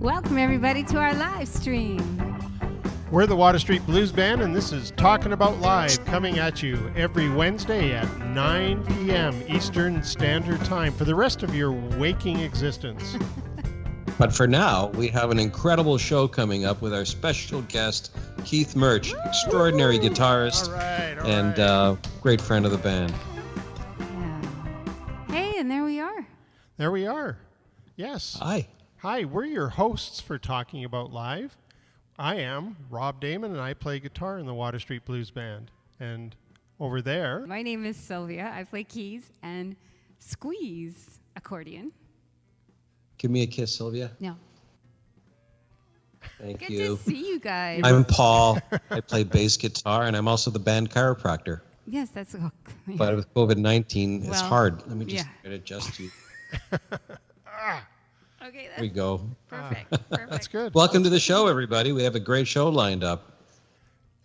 Welcome, everybody, to our live stream. We're the Water Street Blues Band, and this is Talkin About Live, coming at you every Wednesday at 9 p.m. Eastern Standard Time for the rest of your waking existence. But for now, we have an incredible show coming up with our special guest, Keith Murch, extraordinary guitarist and great friend of the band. Yeah. Hey, and there we are. There we are. Yes. Hi, we're your hosts for Talking About Live. I am Rob Damon, and I play guitar in the Water Street Blues Band. And over there... My name is Silvia. I play keys and squeeze accordion. Give me a kiss, Silvia. No. Thank Good you. to see you guys. I'm Paul. I play bass guitar, and I'm also the band chiropractor. Yes, that's... Oh, yeah. But with COVID-19, it's hard. Let me just adjust you. Okay, There we go. Perfect. That's good. Welcome to the show, everybody. We have a great show lined up.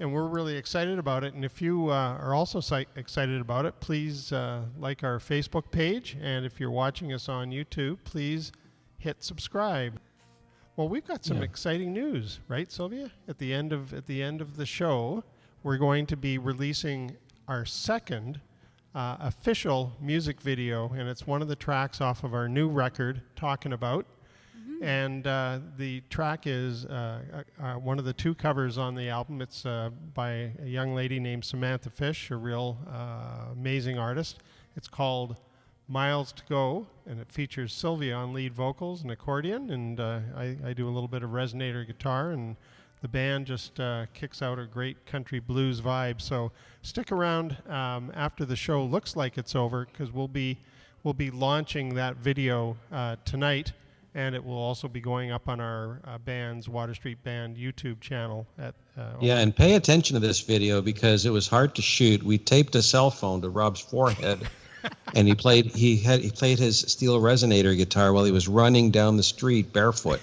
And we're really excited about it. And if you are also excited about it, please like our Facebook page. And if you're watching us on YouTube, please hit subscribe. Well, we've got some exciting news, right, Sylvia? At the end of the show, we're going to be releasing our second official music video, and it's one of the tracks off of our new record, Talkin About. Mm-hmm. And the track is one of the two covers on the album. It's by a young lady named Samantha Fish, a real amazing artist. It's called Miles to Go, and it features Silvia on lead vocals and accordion, and I do a little bit of resonator guitar, and the band just kicks out a great country blues vibe. So stick around after the show looks like it's over, because we'll be launching that video tonight, and it will also be going up on our band's Water Street Band YouTube channel. And pay attention to this video because it was hard to shoot. We taped a cell phone to Rob's forehead, and he played his steel resonator guitar while he was running down the street barefoot.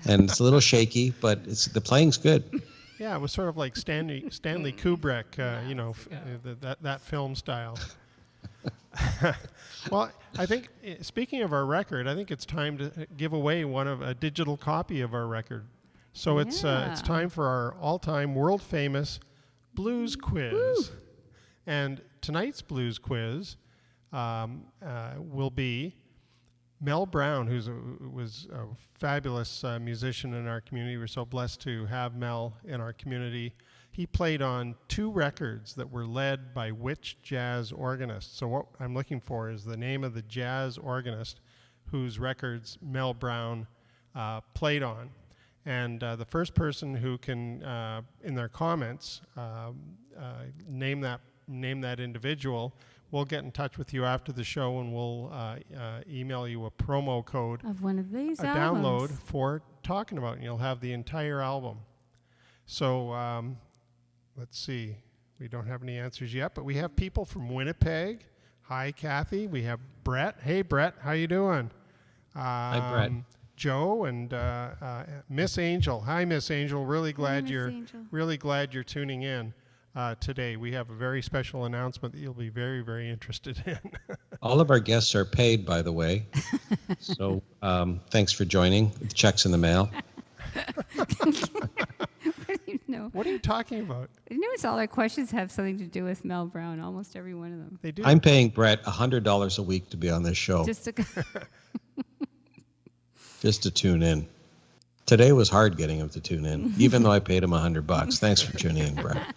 And it's a little shaky, but the playing's good. Yeah, it was sort of like Stanley Kubrick, that film style. Well, I think, speaking of our record, I think it's time to give away a digital copy of our record. So it's time for our all-time world-famous blues quiz. Woo! And tonight's blues quiz will be Mel Brown, who was a fabulous musician in our community. We're so blessed to have Mel in our community. He played on two records that were led by which jazz organist? So what I'm looking for is the name of the jazz organist whose records Mel Brown played on. And the first person who can, in their comments, name that individual, we'll get in touch with you after the show, and we'll email you a promo code of one of these albums. Download for Talking About, and you'll have the entire album. So let's see. We don't have any answers yet, but we have people from Winnipeg. Hi, Kathy. We have Brett. Hey, Brett. How you doing? Hi, Brett. Joe and Miss Angel. Hi, Miss Angel. Really glad you're tuning in. Today we have a very special announcement that you'll be very, very interested in. All of our guests are paid, by the way. So thanks for joining. The check's in the mail. What are you talking about? You notice all our questions have something to do with Mel Brown, almost every one of them. They do. I'm paying Brett $100 a week to be on this show. Just to tune in. Today was hard getting him to tune in, even though I paid him $100. Thanks for tuning in, Brett.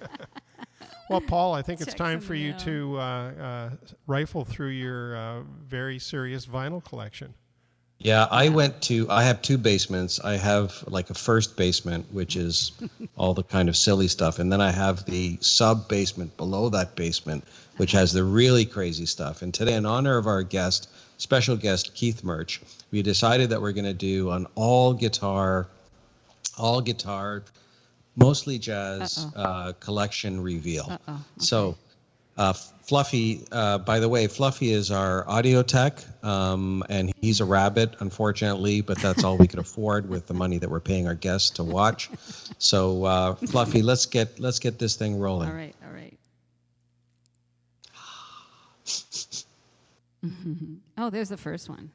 Well, Paul, I think it's time for you to rifle through your very serious vinyl collection. Yeah, I have two basements. I have like a first basement, which is all the kind of silly stuff. And then I have the sub basement below that basement, which has the really crazy stuff. And today, in honor of our special guest, Keith Murch, we decided that we're going to do an all guitar, mostly jazz collection reveal. Okay. So Fluffy, by the way, Fluffy is our audio tech, and he's a rabbit, unfortunately, but that's all we could afford with the money that we're paying our guests to watch. So Fluffy, let's get this thing rolling. All right. Oh, there's the first one.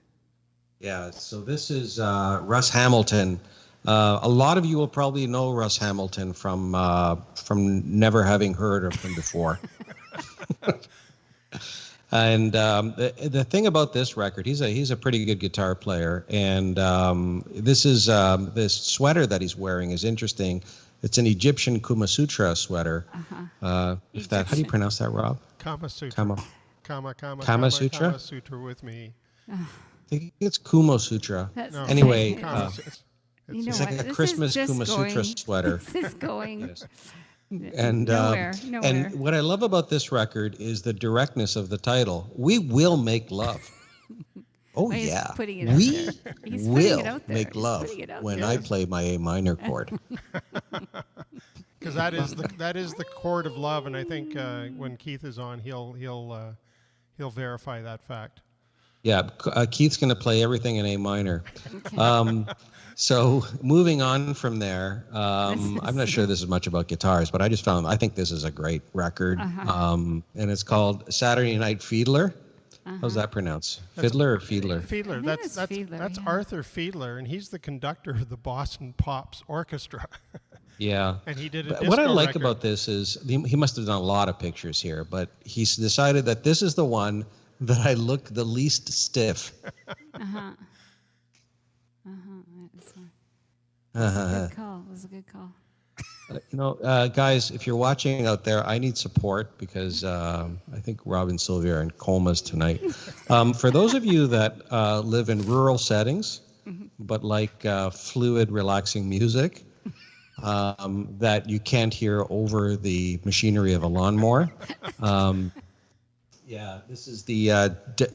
Yeah, so this is Russ Hamilton. A lot of you will probably know Russ Hamilton from never having heard of him before. And the thing about this record, he's a pretty good guitar player, and this is this sweater that he's wearing is interesting. It's an Egyptian Kama Sutra sweater. If that, how do you pronounce that, Rob? Kama Sutra. Kama. Kama Sutra? Kama Sutra with me. I think it's Kumo Sutra. That's No, Anyway, Kama, You know it's what? like a This Christmas is just Kama Sutra going- sweater. This is going Yes. And nowhere. and what I love about this record is the directness of the title. We will make love. Oh He's yeah, putting it out we there. He's putting will it out there. make He's love putting it out when there. I play my A minor chord. because that is the chord of love, and I think when Keith is on, he'll verify that fact. Yeah, Keith's going to play everything in A minor. So moving on from there, I'm not sure this is much about guitars, but I think this is a great record, and it's called Saturday Night Fiedler. How's that pronounced? Fiddler or Fiedler? Fiedler. I think it's Fiedler, That's yeah. Arthur Fiedler, and he's the conductor of the Boston Pops Orchestra. Yeah. And he did a But disco what I like record. about this is he must have done a lot of pictures here, but he's decided that this is the one that I look the least stiff. Good call. It was a good call. Guys, if you're watching out there, I need support because I think Rob and Silvia are in comas tonight. For those of you that live in rural settings, but like fluid, relaxing music that you can't hear over the machinery of a lawnmower. Yeah, this is the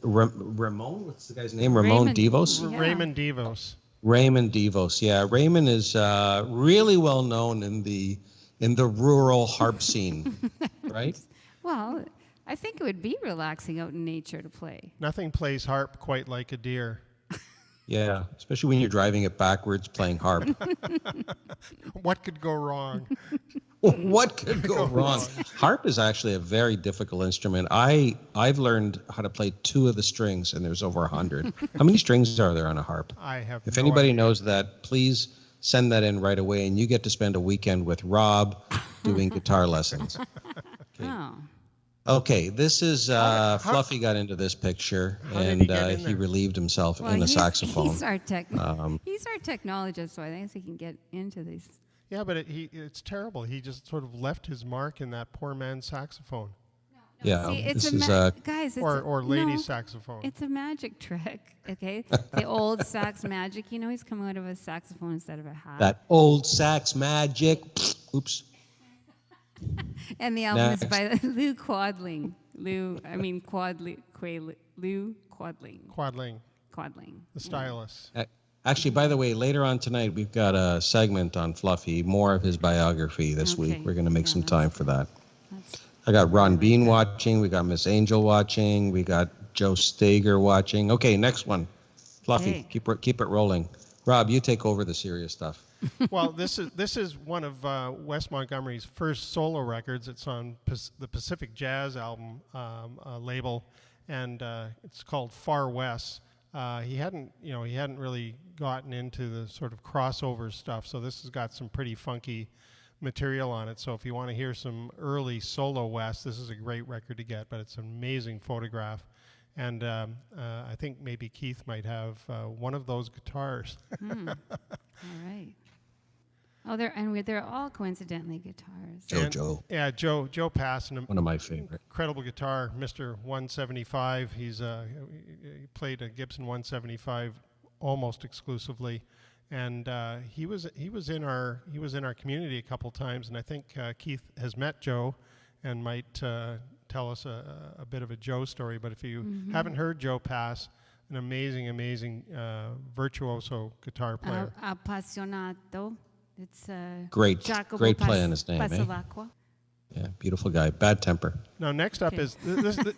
Ramon. What's the guy's name? Ramon Raymond. Devos. Yeah. Raymond Devos. Raymond Devos. Yeah, Raymond is really well known in the rural harp scene, right? Well, I think it would be relaxing out in nature to play. Nothing plays harp quite like a deer. Yeah, especially when you're driving it backwards playing harp. What could go wrong? What could go wrong? Harp is actually a very difficult instrument. I've learned how to play 2 of the strings, and there's over 100. How many strings are there on a harp? I have. If no anybody idea. knows that, please send that in right away, and you get to spend a weekend with Rob doing guitar lessons. Oh. Okay, this is Fluffy got into this picture, How did and he get in he there? relieved himself Well, in a he's saxophone. He's our technologist, so I think he can get into these. Yeah, but it's terrible. He just sort of left his mark in that poor man's saxophone, Yeah, See, it's this is guys, it's or lady no, saxophone. It's a magic trick, okay? The old sax magic. You know, he's coming out of a saxophone instead of a hat. that old sax magic. Oops. And the album is Next. by Lou Quadling. Lou Quadling. Quadling, Quadling. the stylist. Actually, by the way, later on tonight we've got a segment on Fluffy, more of his biography this Okay. week. We're going to make Yeah, some that's time for that. That's, I got Ron Bean watching. We got Miss Angel watching. We got Joe Stager watching. Okay, next one. Fluffy, Okay. keep it rolling. Rob, you take over the serious stuff. Well, this is one of Wes Montgomery's first solo records. It's on the Pacific Jazz album label, and it's called Far West. He hadn't really gotten into the sort of crossover stuff, so this has got some pretty funky material on it. So if you want to hear some early solo Wes, this is a great record to get. But it's an amazing photograph, and I think maybe Keith might have one of those guitars. all right. Oh, they're all coincidentally guitars. Joe. Yeah, Joe Pass, One of my favorite. incredible guitar, Mr. 175. He played a Gibson 175 almost exclusively, and he was in our community a couple times, and I think Keith has met Joe, and might tell us a bit of a Joe story. But if you haven't heard Joe Pass, an amazing virtuoso guitar player. Appassionato. It's Great play on his name, eh? Passalacqua. Yeah, beautiful guy. Bad temper. Now, next up Okay. is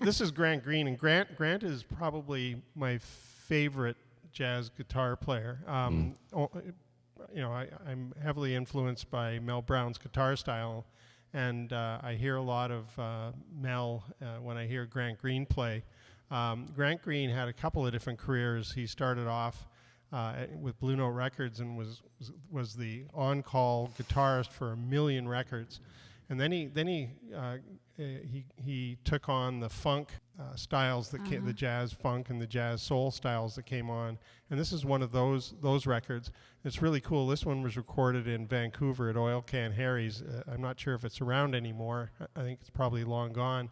this is Grant Green, and Grant is probably my favorite jazz guitar player. I'm heavily influenced by Mel Brown's guitar style, and I hear a lot of Mel when I hear Grant Green play. Grant Green had a couple of different careers. He started off with Blue Note Records and was the on-call guitarist for 1 million records, and then he took on the funk styles that the jazz funk and the jazz soul styles that came on, and this is one of those records. It's really cool. This one was recorded in Vancouver at Oil Can Harry's. I'm not sure if it's around anymore. I think it's probably long gone.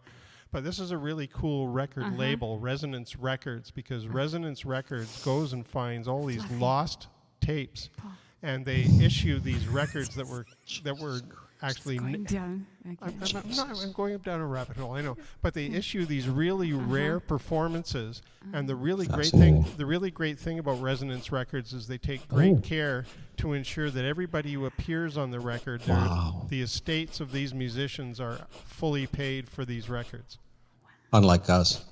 But this is a really cool record label, Resonance Records, because Resonance Records goes and finds all these lost tapes, and they issue these records that were actually. Going down. I'm going down a rabbit hole. I know, but they issue these really rare performances, and the really great thing about Resonance Records is they take great care to ensure that everybody who appears on the record, the estates of these musicians are fully paid for these records. Unlike us.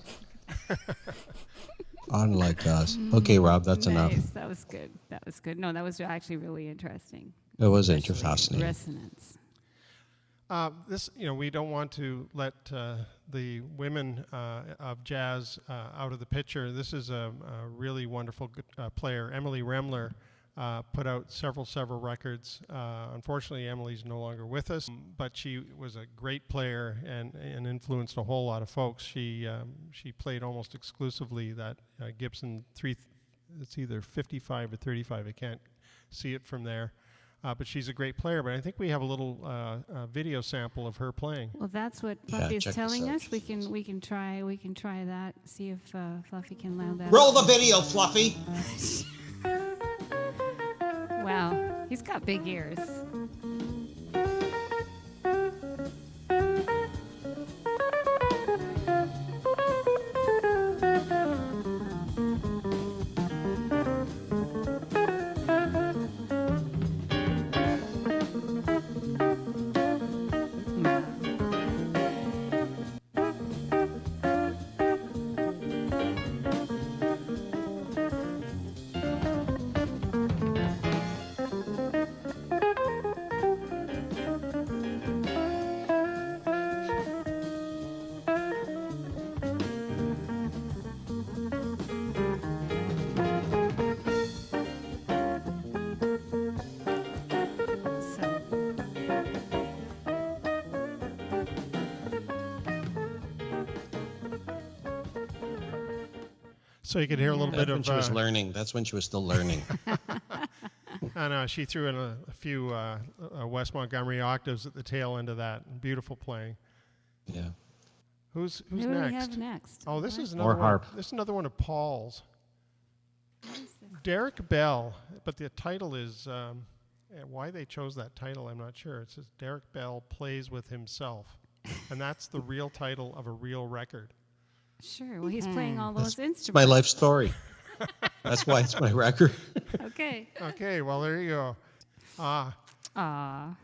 Unlike us. Okay, Rob, that's enough. That was good. That was good. No, that was actually really interesting. It was fascinating. Resonance. We don't want to let the women of jazz out of the picture. This is a really wonderful player. Emily Remler put out several records. Unfortunately, Emily's no longer with us, but she was a great player and influenced a whole lot of folks. She played almost exclusively that Gibson 3. It's either 55 or 35. I can't see it from there. But she's a great player. But I think we have a little video sample of her playing. Well, that's what Fluffy is telling us. We can try that. See if Fluffy can land that. Roll the video, Fluffy. Wow, he's got big ears. So you could hear a little bit of. When she was learning. That's when she was still learning. And she threw in a few West Montgomery octaves at the tail end of that. Beautiful playing. Yeah. Who's Who next? do we have next? Oh, this is another More one. harp. This is another one of Paul's. Derek Bell, but the title is why they chose that title. I'm not sure. It says Derek Bell plays with himself, and that's the real title of a real record. Sure. Well, he's playing all those instruments. It's my life story. That's why it's my record. Okay. Okay. Well, there you go.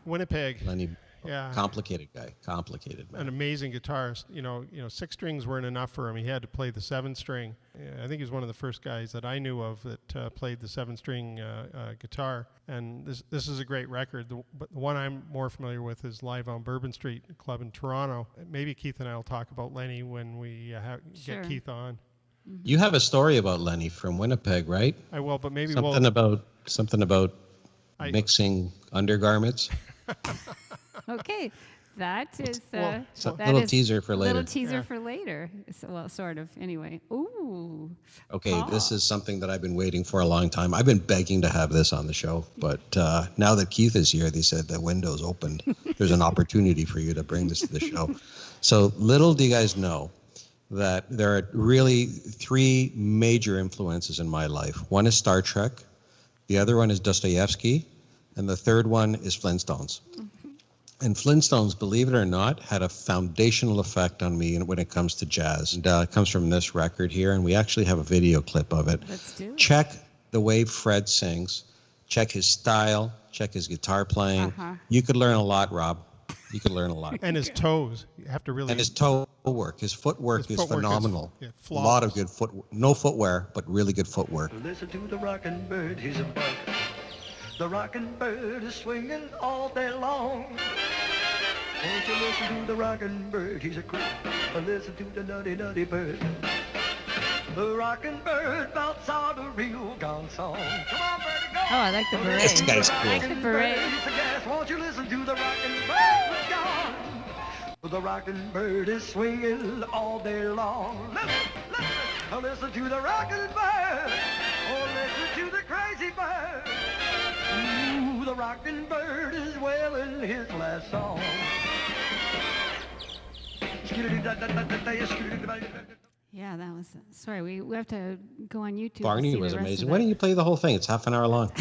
Winnipeg. Lenny, Yeah. complicated guy. Complicated man. An amazing guitarist. You know, 6 strings weren't enough for him. He had to play the 7-string. I think he was one of the first guys that I knew of that played the 7-string guitar. And this is a great record. But the one I'm more familiar with is Live on Bourbon Street Club in Toronto. Maybe Keith and I will talk about Lenny when we get Keith on. You have a story about Lenny from Winnipeg, right? I will, but maybe something about mixing undergarments. Okay. That is little teaser for later. Little teaser for later. Well, sort of. Anyway. Ooh. Okay, This is something that I've been waiting for a long time. I've been begging to have this on the show, but now that Keith is here, they said the window's opened. There's an opportunity for you to bring this to the show. So little do you guys know that there are really 3 major influences in my life. One is Star Trek, the other one is Dostoevsky, and the third one is Flintstones. And Flintstones, believe it or not, had a foundational effect on me when it comes to jazz. And it comes from this record here, and we actually have a video clip of it. Let's do it. Check the way Fred sings. Check his style. Check his guitar playing. You could learn a lot, Rob. You could learn a lot. And his toes. You have to really. And his toe work. His footwork is phenomenal. A lot of good no footwear, but really good footwork. Listen to the rockin' bird, he's a bug. The rockin' bird is swinging all day long. Won't you listen to the rockin' bird, he's a creep. Listen to the nutty, nutty bird. The rockin' bird belts out a real gong song. Come on, birdie, go. Oh, I like the beret. This guy's I cool. like the beret. Yes, won't you listen to the rockin' bird with gong? The rockin' bird is swinging all day long. Listen to the rockin' bird. Oh, listen to the crazy bird. Ooh, the rockin' bird is wailing his last song. Yeah, that was. Sorry, we have to go on YouTube. Barney to see was the rest amazing. of Why that. don't you play the whole thing? It's half an hour long.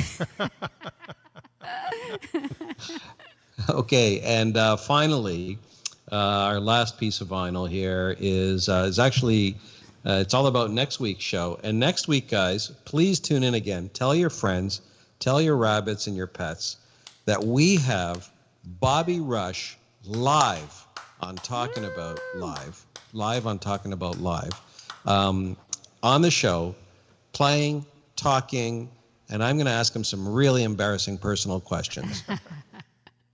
Okay, and finally, our last piece of vinyl here is actually it's all about next week's show. And next week, guys, please tune in again. Tell your friends, tell your rabbits and your pets that we have Bobby Rush live on Talkin About live on Talkin About Live, on the show, playing, talking, and I'm going to ask him some really embarrassing personal questions,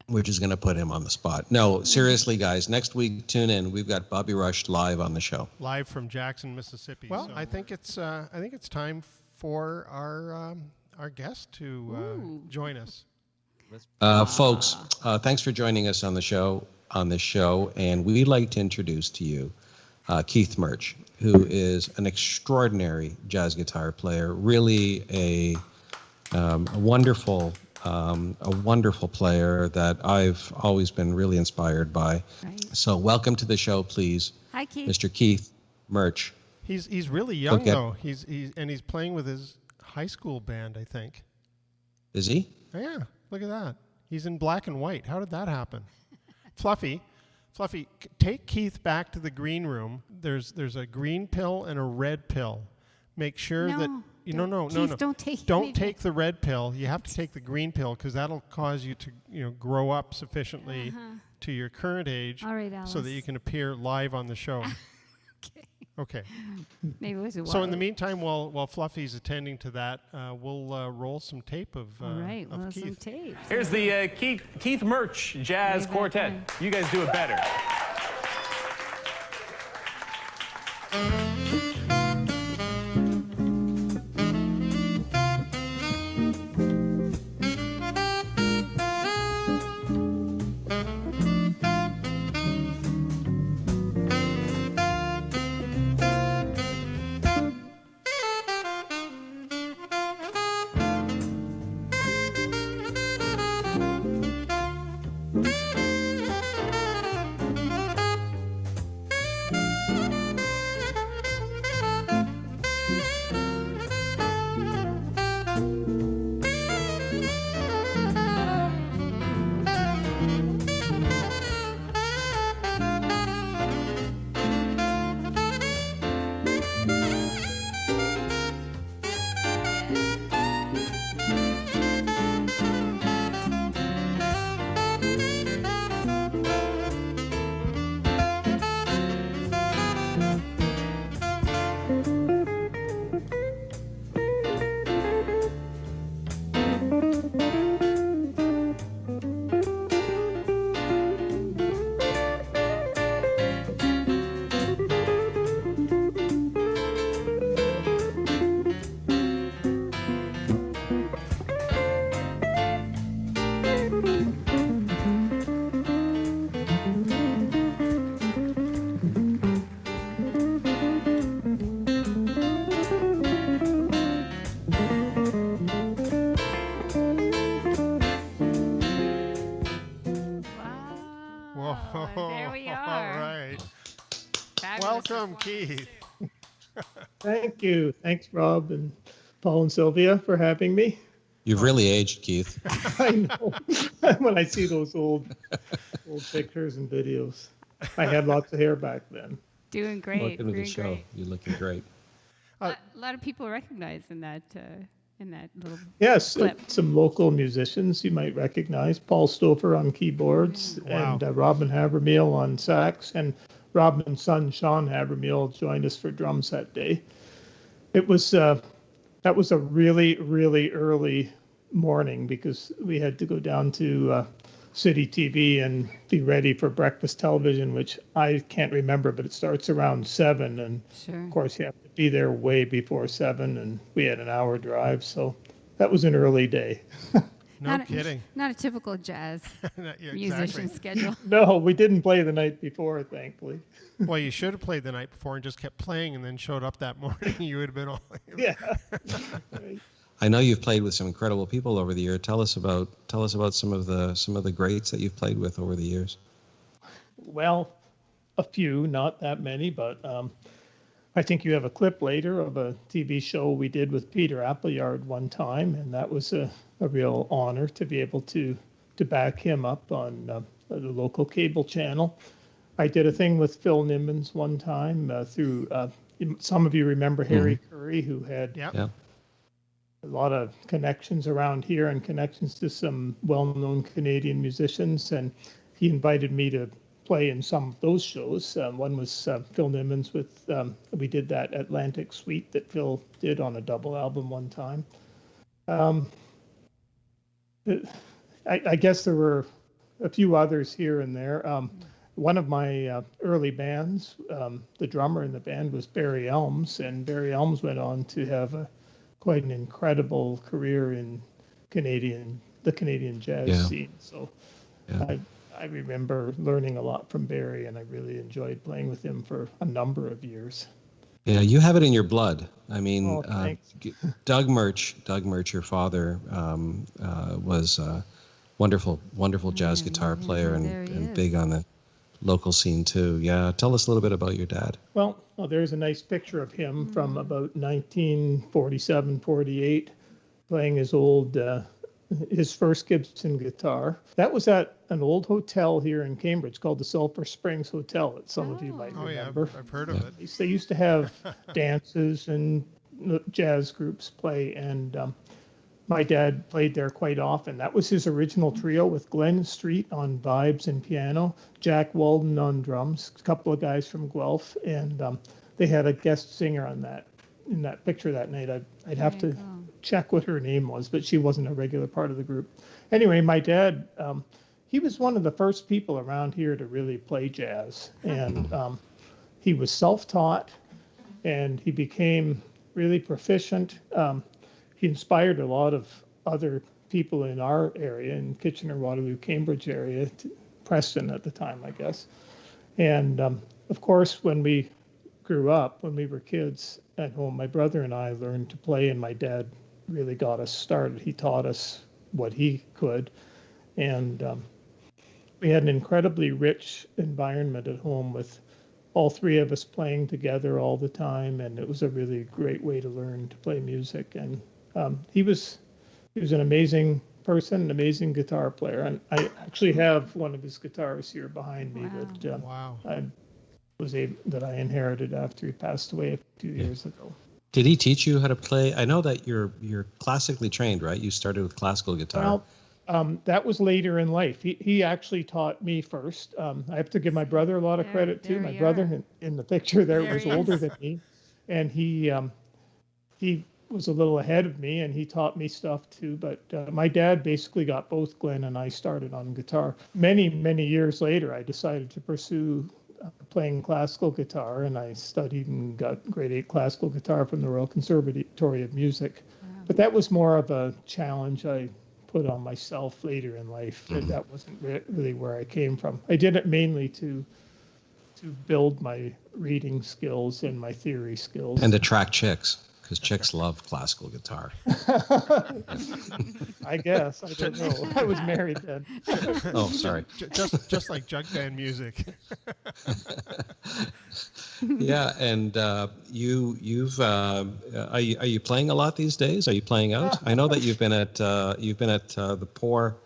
which is going to put him on the spot. No, seriously, guys, next week, tune in. We've got Bobby Rush live on the show. Live from Jackson, Mississippi. Well, I think it's time for our guest to join us. Folks, thanks for joining us on the show. And we'd like to introduce to you Keith Murch, who is an extraordinary jazz guitar player, really a wonderful player that I've always been really inspired by. Right. So welcome to the show, please. Hi, Keith. Mr. Keith Murch. He's really young Okay. though. He's playing with his high school band, I think. Is he? Yeah, look at that. He's in black and white. How did that happen? Fluffy, take Keith back to the green room. There's a green pill and a red pill. Make sure that no. Keith, don't take Don't anything. take the red pill. You have to take the green pill because that'll cause you to grow up sufficiently to your current age, All right, so that Alice. you can appear live on the show. Okay. Maybe it was a So in the while. meantime, while Fluffy's attending to that, we'll roll some tape of All right, of well, Keith. some tapes. Here's the Keith Murch Jazz Way back Quartet. when. You guys do it better. There we All are. right. Fabulous Welcome, performance. Keith. Thank you. Thanks, Rob and Paul and Silvia, for having me. You've really aged, Keith. I know when I see those old pictures and videos. I had lots of hair back then. Doing great. Welcome to the Doing show. great. You're looking great. A lot of people recognize in that little. Yes, Clip. some local musicians you might recognize. Paul Stouffer on keyboards Wow. and Robin Havermeal on sax. And Robin's son, Sean Havermeal, joined us for drum set day. It was that was a really, really early morning because we had to go down to city TV and be ready for breakfast television, which I can't remember, but it starts around 7. And Sure. of course, you have to be there way before 7. And we had an hour drive. So that was an early day. No kidding. Not a typical jazz Yeah, musician schedule. No, we didn't play the night before, thankfully. Well, you should have played the night before and just kept playing and then showed up that morning. You would have been all. Yeah. I know you've played with some incredible people over the year. Tell us about some of the greats that you've played with over the years. Well, a few, not that many, but I think you have a clip later of a TV show we did with Peter Appleyard one time, and that was a real honor to be able to back him up on the local cable channel. I did a thing with Phil Nimmons one time through, some of you remember Harry Curry, who had Yeah. a lot of connections around here and connections to some well-known Canadian musicians, and he invited me to play in some of those shows. One was Phil Nimmons with, we did that Atlantic Suite that Phil did on a double album one time. I guess there were a few others here and there. One of my early bands, the drummer in the band was Barry Elms, and Barry Elms went on to have quite an incredible career in the Canadian jazz scene. So I remember learning a lot from Barry, and I really enjoyed playing with him for a number of years. Yeah, you have it in your blood. I mean, thanks. Doug Murch, your father, was a wonderful jazz guitar player and big on the local scene too. Yeah, tell us a little bit about your dad. Well, there's a nice picture of him from about 1947, 48, playing his first Gibson guitar. That was at an old hotel here in Cambridge called the Sulphur Springs Hotel that some of you might remember. Yeah, I've heard of it. They used to have dances and jazz groups play, and my dad played there quite often. That was his original trio with Glenn Street on vibes and piano, Jack Walden on drums, a couple of guys from Guelph, and they had a guest singer in that picture that night. I'd have to check what her name was, but she wasn't a regular part of the group. Anyway, my dad, he was one of the first people around here to really play jazz, and he was self-taught, and he became really proficient. He inspired a lot of other people in our area, in Kitchener, Waterloo, Cambridge area, Preston at the time, I guess. And of course, when we grew up, when we were kids at home, my brother and I learned to play, and my dad really got us started. He taught us what he could. And we had an incredibly rich environment at home with all three of us playing together all the time, and it was a really great way to learn to play music. And he was an amazing person, an amazing guitar player, and I actually have one of his guitars here behind me that I inherited after he passed away a few years ago. Did he teach you how to play? I know that you're classically trained, right? You started with classical guitar. Well, that was later in life. He actually taught me first. I have to give my brother a lot of credit too. My brother in the picture there was older than me, and he was a little ahead of me, and he taught me stuff too. But my dad basically got both Glenn and I started on guitar. Many years later, I decided to pursue playing classical guitar, and I studied and got grade 8 classical guitar from the Royal Conservatory of Music. But that was more of a challenge I put on myself later in life. That wasn't really where I came from. I did it mainly to build my reading skills and my theory skills. And attract chicks, because chicks love classical guitar. I guess. I don't know. I was married then. Oh, sorry. Just like jug band music. Yeah, and are you playing a lot these days? Are you playing out? I know that you've been at the Pour.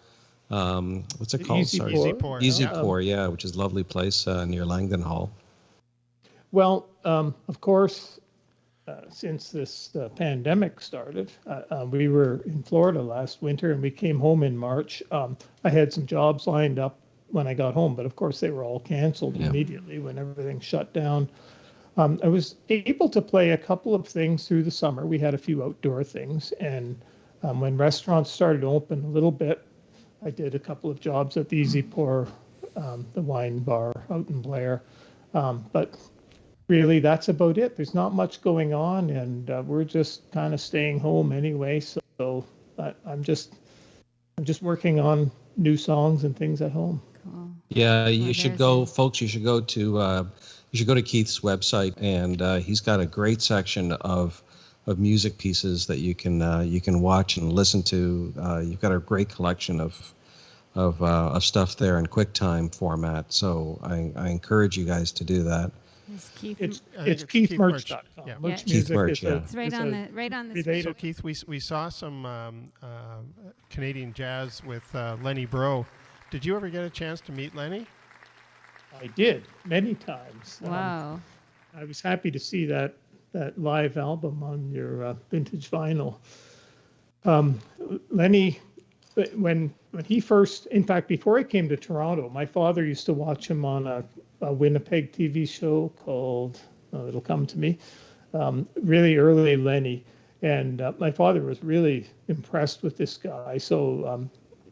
What's it called? Easy Pour, yeah, which is a lovely place near Langdon Hall. Well, of course, since this pandemic started, we were in Florida last winter, and we came home in March. I had some jobs lined up when I got home, but of course they were all canceled immediately when everything shut down. I was able to play a couple of things through the summer. We had a few outdoor things, and when restaurants started to open a little bit, I did a couple of jobs at the Easy Pour, the wine bar out in Blair. But really, that's about it. There's not much going on, and we're just kind of staying home anyway. So I'm just working on new songs and things at home. Cool. Yeah, you should there's go, a- folks. You should go to Keith's website, and he's got a great section of music pieces that you can watch and listen to. You've got a great collection of stuff there in QuickTime format. So I encourage you guys to do that. It's Keith. It's KeithMurch.com. Yeah. Murch Yeah. Music Murch, is yeah. It's right on the related- So Keith, we saw some Canadian jazz with Lenny Breau. Did you ever get a chance to meet Lenny? I did many times. Wow. I was happy to see that live album on your vintage vinyl. Lenny, when he first, in fact, before he came to Toronto, my father used to watch him on a Winnipeg TV show called, it'll come to me, really early Lenny. And my father was really impressed with this guy. So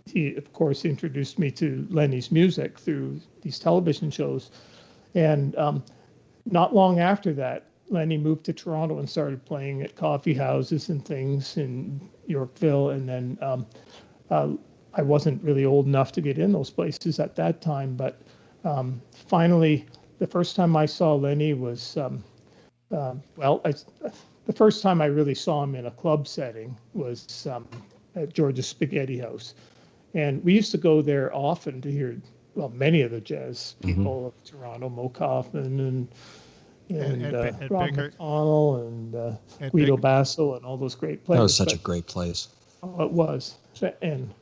he, of course, introduced me to Lenny's music through these television shows. And not long after that, Lenny moved to Toronto and started playing at coffee houses and things in Yorkville. And then I wasn't really old enough to get in those places at that time. But finally, the first time I saw Lenny was, the first time I really saw him in a club setting was at George's Spaghetti House. And we used to go there often to hear, many of the jazz people of Toronto, Mo Kaufman and Ed Ron Bickert. McConnell and Ed Guido Bick- Basso and all those great players. That was such a But- great place. Oh, it was. And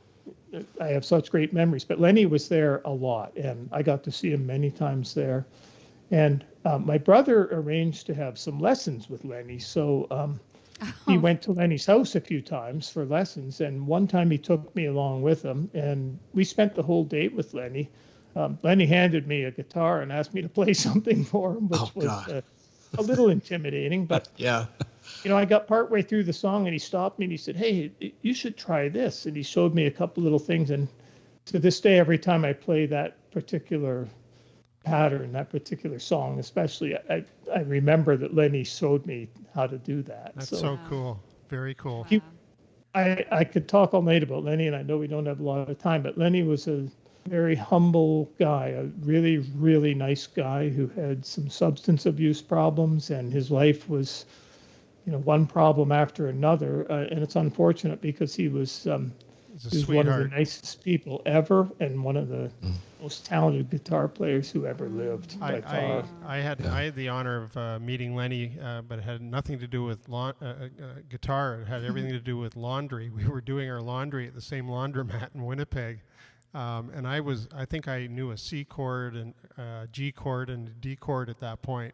I have such great memories. But Lenny was there a lot, and I got to see him many times there. And my brother arranged to have some lessons with Lenny. So he went to Lenny's house a few times for lessons. And one time he took me along with him, and we spent the whole day with Lenny. Lenny handed me a guitar and asked me to play something for him, which Oh, was God. a little intimidating. But Yeah. I got partway through the song and he stopped me and he said, "Hey, you should try this." And he showed me a couple little things. And to this day, every time I play that particular pattern, that particular song, especially, I remember that Lenny showed me how to do that. That's So so cool. Very cool. I could talk all night about Lenny, and I know we don't have a lot of time, but Lenny was a very humble guy, a really, really nice guy who had some substance abuse problems, and his life was, one problem after another. And it's unfortunate because he was He's a one of the sweetheart. nicest people ever, and one of the most talented guitar players who ever lived by far. I had the honor of meeting Lenny, but it had nothing to do with guitar. It had everything to do with laundry. We were doing our laundry at the same laundromat in Winnipeg, and I think I knew a C chord and a G chord and a D chord at that point,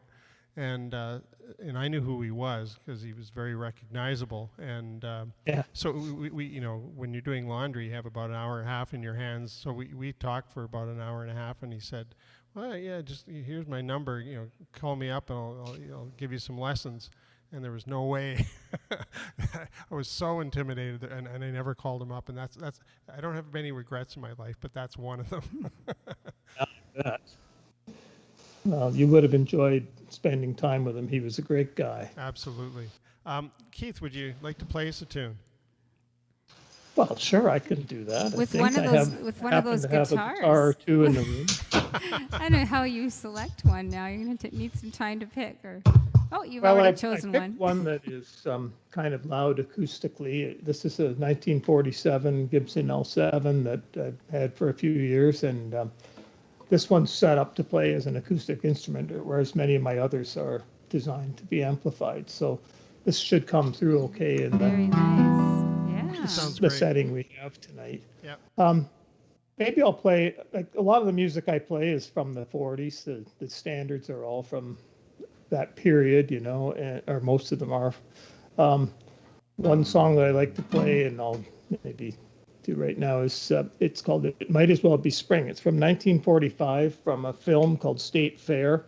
and I knew who he was because he was very recognizable. And Yeah. so we when you're doing laundry, you have about an hour and a half in your hands. So we talked for about an hour and a half, and he said, "Well, yeah, just here's my number. Call me up, and I'll give you some lessons." And there was no way. I was so intimidated, and I never called him up. And that's I don't have many regrets in my life, but that's one of them. Yeah. Well, you would have enjoyed spending time with him. He was a great guy. Absolutely. Keith, would you like to play us a tune? Well, sure, I can do that. With I think one of I those- have- with one of happen those to have guitars. a guitar or two in the room. I don't know how you select one now. You're going to need some time to pick. You've Well, I already chosen picked one that is kind of loud acoustically. This is a 1947 Gibson L7 that I've had for a few years, and this one's set up to play as an acoustic instrument, whereas many of my others are designed to be amplified. So this should come through okay in Very nice. Yeah. Sounds the great. setting we have tonight. Yeah. Maybe I'll play, a lot of the music I play is from the 40s. The standards are all from that period, or most of them are. One song that I like to play, and I'll maybe do right now, is it's called It Might As Well Be Spring. It's from 1945 from a film called State Fair.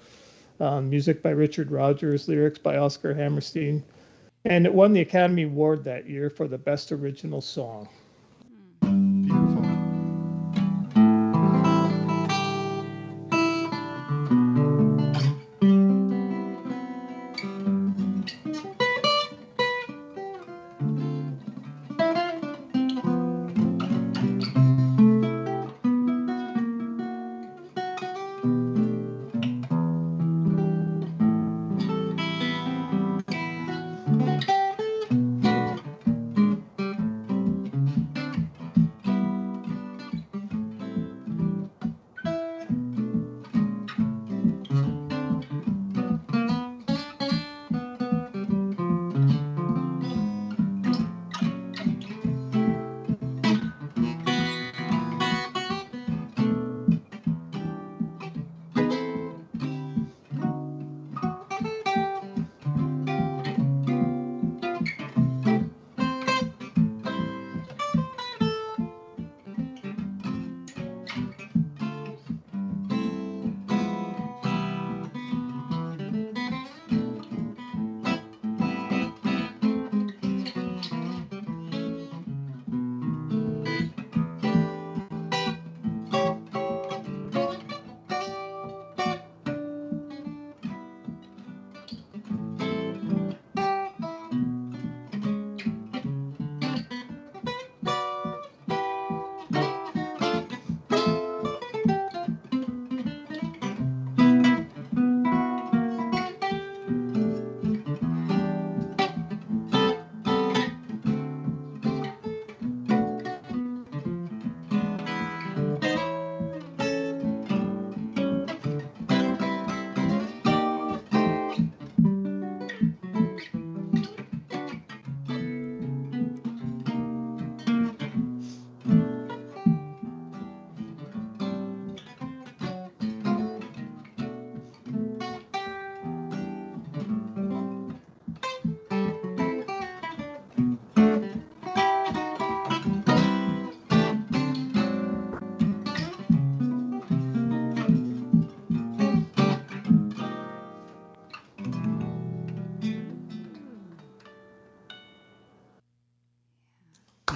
Music by Richard Rodgers, lyrics by Oscar Hammerstein. And it won the Academy Award that year for the Best Original Song. Beautiful.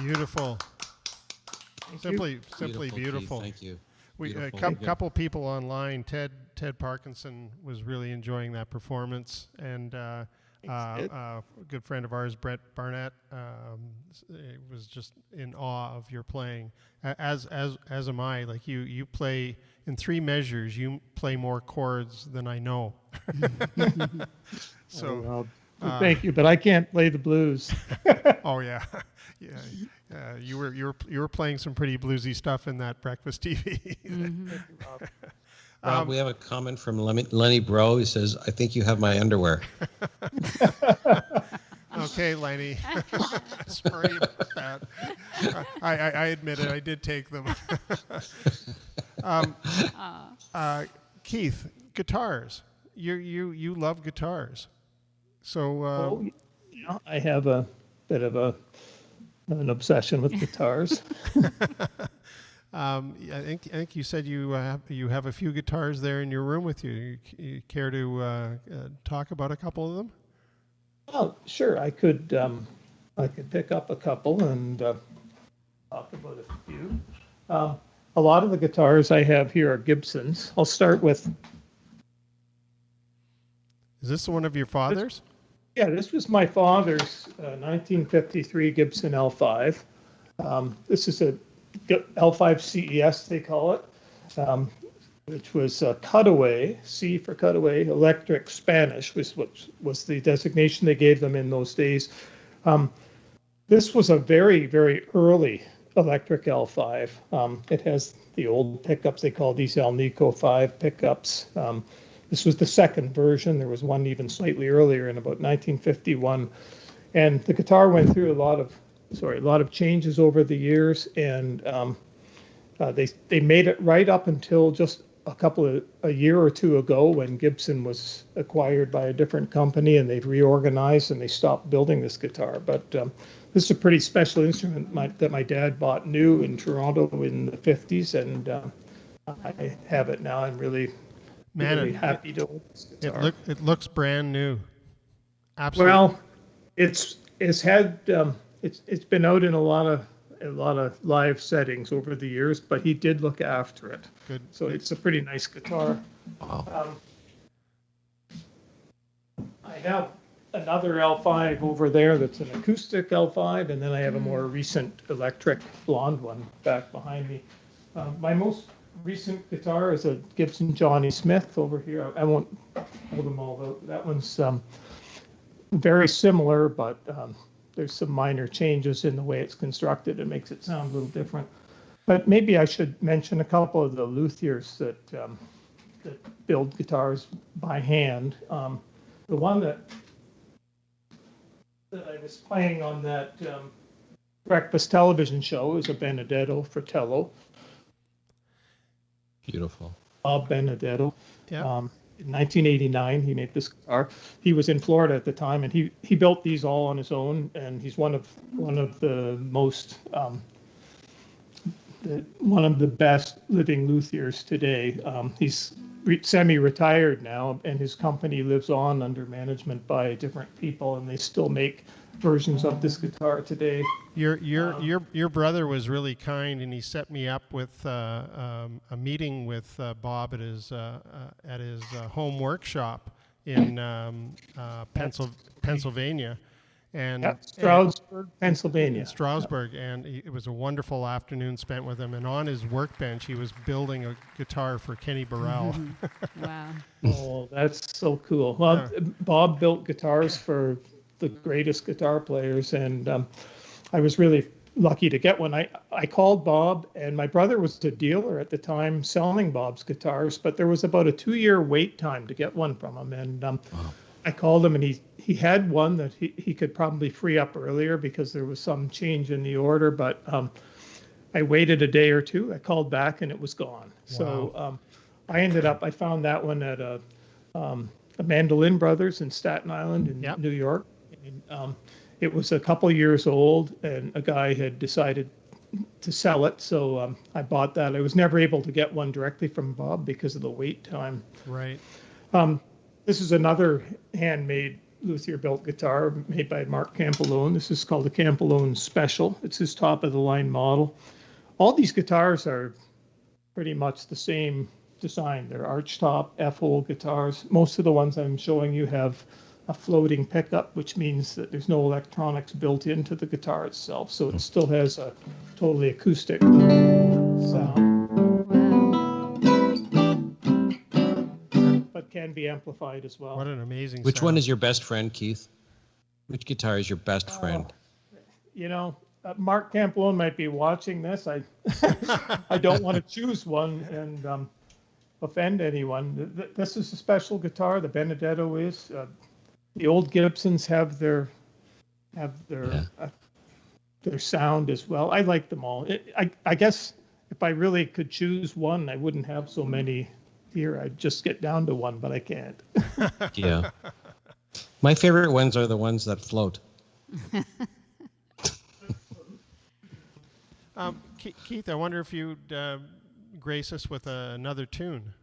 Beautiful. Simply beautiful. Keith, thank you. We a Beautiful. couple people online. Ted Parkinson was really enjoying that performance, and a good friend of ours, Brett Barnett, was just in awe of your playing. As am I. Like you play in 3 measures. You play more chords than I know. So. Thank you, but I can't play the blues. Oh yeah, you were playing some pretty bluesy stuff in that breakfast TV. Rob, we have a comment from Lenny Bro. He says, "I think you have my underwear." Okay, Lenny. Sorry about that. I admit it. I did take them. Keith, guitars. You love guitars. So I have a bit of an obsession with guitars. I think you said you have a few guitars there in your room with you. You care to talk about a couple of them? Oh, sure. I could pick up a couple and talk about a few. A lot of the guitars I have here are Gibsons. I'll start with. Is this one of your father's? Yeah, this was my father's 1953 Gibson L5. This is a L5 CES, they call it, which was a cutaway, C for cutaway, electric Spanish, was the designation they gave them in those days. This was a very, very early electric L5. It has the old pickups. They call these Alnico 5 pickups. This was the second version. There was one even slightly earlier in about 1951. And the guitar went through a lot of changes over the years. And they made it right up until just a year or two ago when Gibson was acquired by a different company, and they've reorganized and they stopped building this guitar. But this is a pretty special instrument that my dad bought new in Toronto in the 50s. And I have it now. I'm really happy to own this guitar. It looks brand new. Absolutely. Well, it's been out in a lot of live settings over the years, but he did look after it. Good. So it's a pretty nice guitar. Wow. I have another L5 over there that's an acoustic L5, and then I have a more recent electric blonde one back behind me. My most recent guitar is a Gibson Johnny Smith over here. I won't hold them all though. That one's very similar, but there's some minor changes in the way it's constructed. It makes it sound a little different. But maybe I should mention a couple of the luthiers that build guitars by hand. The one that I was playing on that breakfast television show is a Benedetto Fratello. Beautiful. Bob Benedetto. Yeah. In 1989, he made this guitar. He was in Florida at the time, and he built these all on his own. And he's one of the most one of the best living luthiers today. He's semi-retired now, and his company lives on under management by different people, and they still make versions of this guitar today. Your brother was really kind, and he set me up with a meeting with Bob at his home workshop in Pennsylvania. And Stroudsburg, Pennsylvania. Stroudsburg, and it was a wonderful afternoon spent with him. And on his workbench, he was building a guitar for Kenny Burrell. Wow. Oh, that's so cool. Well, yeah. Bob built guitars for the greatest guitar players, and I was really lucky to get one. I called Bob, and my brother was a dealer at the time selling Bob's guitars, but there was about a 2-year wait time to get one from him. And wow. I called him, and he had one that he could probably free up earlier because there was some change in the order, but I waited a day or two. I called back, and it was gone. Wow. So I found that one at a Mandolin Brothers in Staten Island in New York. And, it was a couple years old, and a guy had decided to sell it, so I bought that. I was never able to get one directly from Bob because of the wait time. Right. This is another handmade luthier-built guitar made by Mark Campolone. This is called the Campolone Special. It's his top-of-the-line model. All these guitars are pretty much the same design. They're archtop F-hole guitars. Most of the ones I'm showing you have a floating pickup, which means that there's no electronics built into the guitar itself, so it still has a totally acoustic sound, Wow. but can be amplified as well. What an amazing Which sound. one is your best friend, Keith? Which guitar is your best friend? You know, Mark Campolone might be watching this. I don't want to choose one and offend anyone. This is a special guitar. The Benedetto is. The old Gibsons have their sound as well. I like them all. I guess if I really could choose one, I wouldn't have so many here. I'd just get down to one, but I can't. Yeah. My favorite ones are the ones that float. Keith, I wonder if you'd grace us with another tune.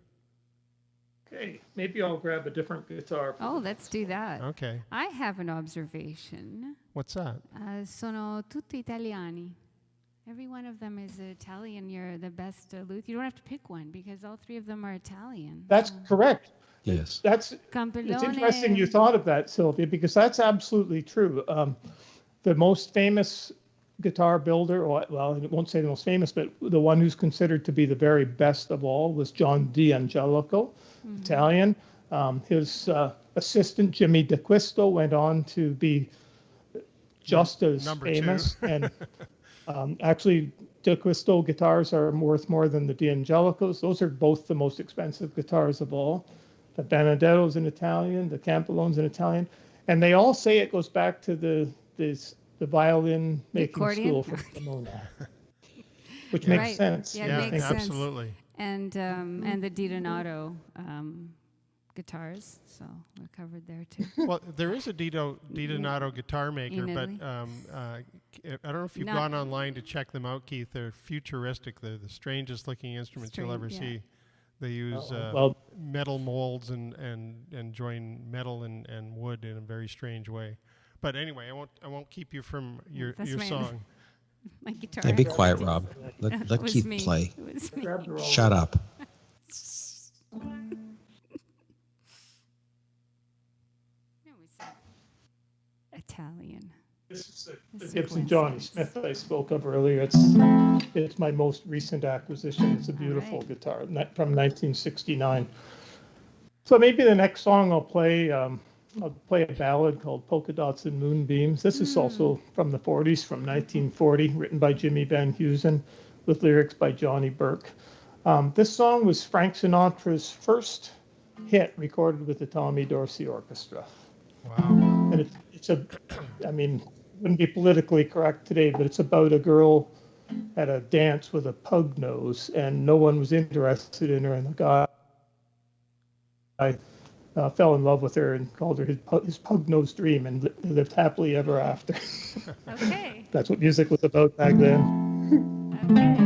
Okay, maybe I'll grab a different guitar. Oh, let's do that. Okay. I have an observation. What's that? Sono tutti italiani. Every one of them is Italian. You're the best luthier. You don't have to pick one because all three of them are Italian. That's correct. Yes. It's interesting you thought of that, Sylvia, because that's absolutely true. The most famous guitar builder, well, I won't say the most famous, but the one who's considered to be the very best of all was John D'Angelico, Italian. His assistant, Jimmy D'Acquisto, went on to be just as Number famous. two. And actually, D'Acquisto guitars are worth more than the D'Angelicos. Those are both the most expensive guitars of all. The Benedetto's in Italian, the Campolone's in Italian. And they all say it goes back to the violin making accordion? school from Cremona, which makes Right. sense. Yeah, it Yeah, makes sense. absolutely. And the Di Donato guitars, so we're covered there too. Well, there is a Di Donato guitar maker, In but Italy? I don't know if you've Not- gone online to check them out, Keith. They're futuristic. They're the strangest looking instruments you'll ever Strange, yeah. see. They use well- metal molds and join metal and wood in a very strange way. But anyway, I won't keep you from your That's your my- song. My guitar. Hey, be quiet, Rob. It Let was Keith me. play. It was me. Grabbed her all Shut up. No, it's Italian. This is the It's Gibson sequence, Johnny yes. Smith I spoke of earlier. It's my most recent acquisition. It's a beautiful right. guitar from 1969. So maybe the next song I'll play a ballad called Polka Dots and Moonbeams. This is also from the 40s, from 1940, written by Jimmy Van Heusen with lyrics by Johnny Burke. This song was Frank Sinatra's first hit recorded with the Tommy Dorsey Orchestra. Wow. And I mean, wouldn't be politically correct today, but it's about a girl at a dance with a pug nose, and no one was interested in her, and the guy fell in love with her and called her his pug nose dream, and lived happily ever after. Okay. That's what music was about back then. Okay.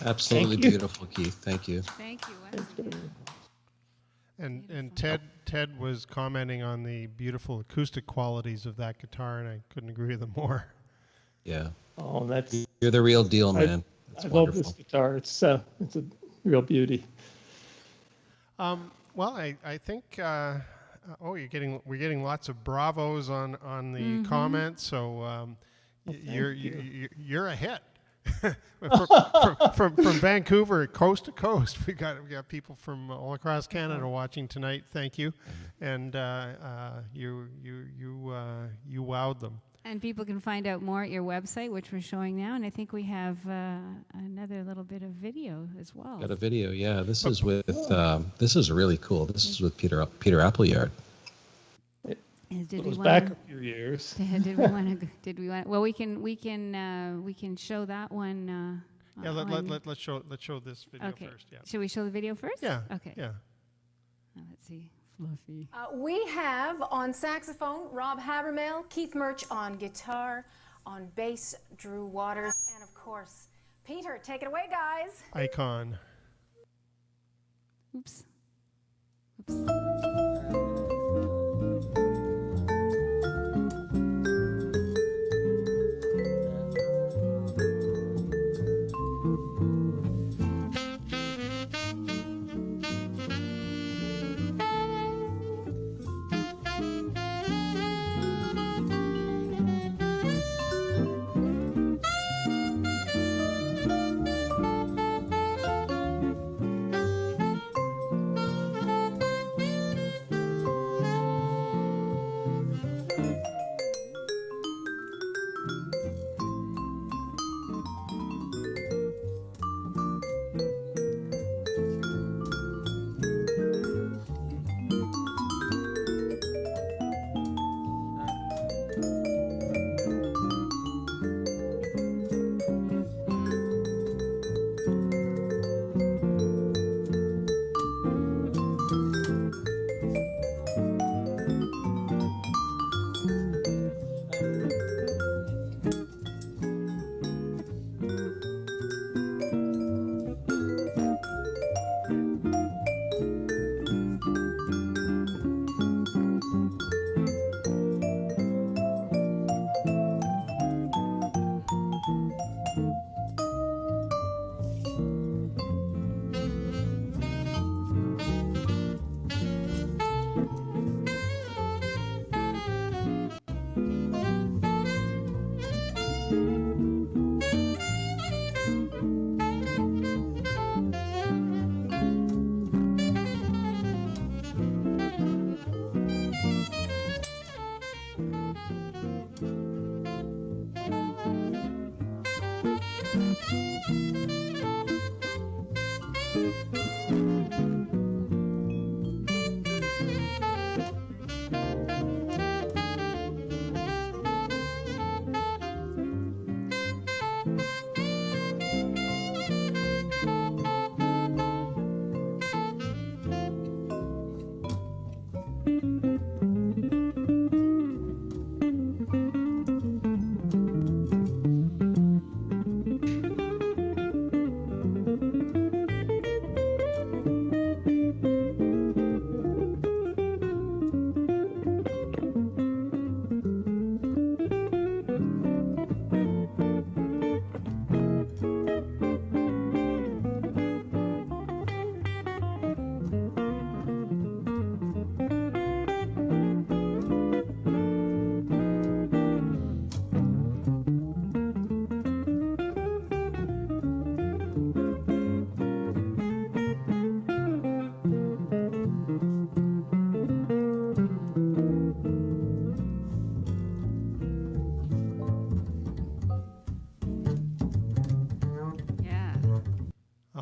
Absolutely Thank you. beautiful, Keith. Thank you. Thank you. once again. And Ted was commenting on the beautiful acoustic qualities of that guitar, and I couldn't agree with him more. Yeah. Oh, that's You're the real deal, man. That's I love wonderful. this guitar. It's a real beauty. Well, I think we're getting lots of bravos on the comments. So you're a hit. from Vancouver coast to coast. We got people from all across Canada watching tonight. Thank you, and you wowed them. And people can find out more at your website, which we're showing now. And I think we have another little bit of video as well. Got a video, yeah. This is with this is really cool. This is with Peter Appleyard. It was back a few years. Did we want to? Did we want? Well, we can show that one. Yeah, let's show this video Okay. first. Yeah. Should we show the video first? Yeah. Okay. Yeah. Let's see. Fluffy. We have on saxophone Rob Habermel, Keith Murch on guitar, on bass Drew Waters, and of course Peter. Take it away, guys. Icon. Oops. Oops.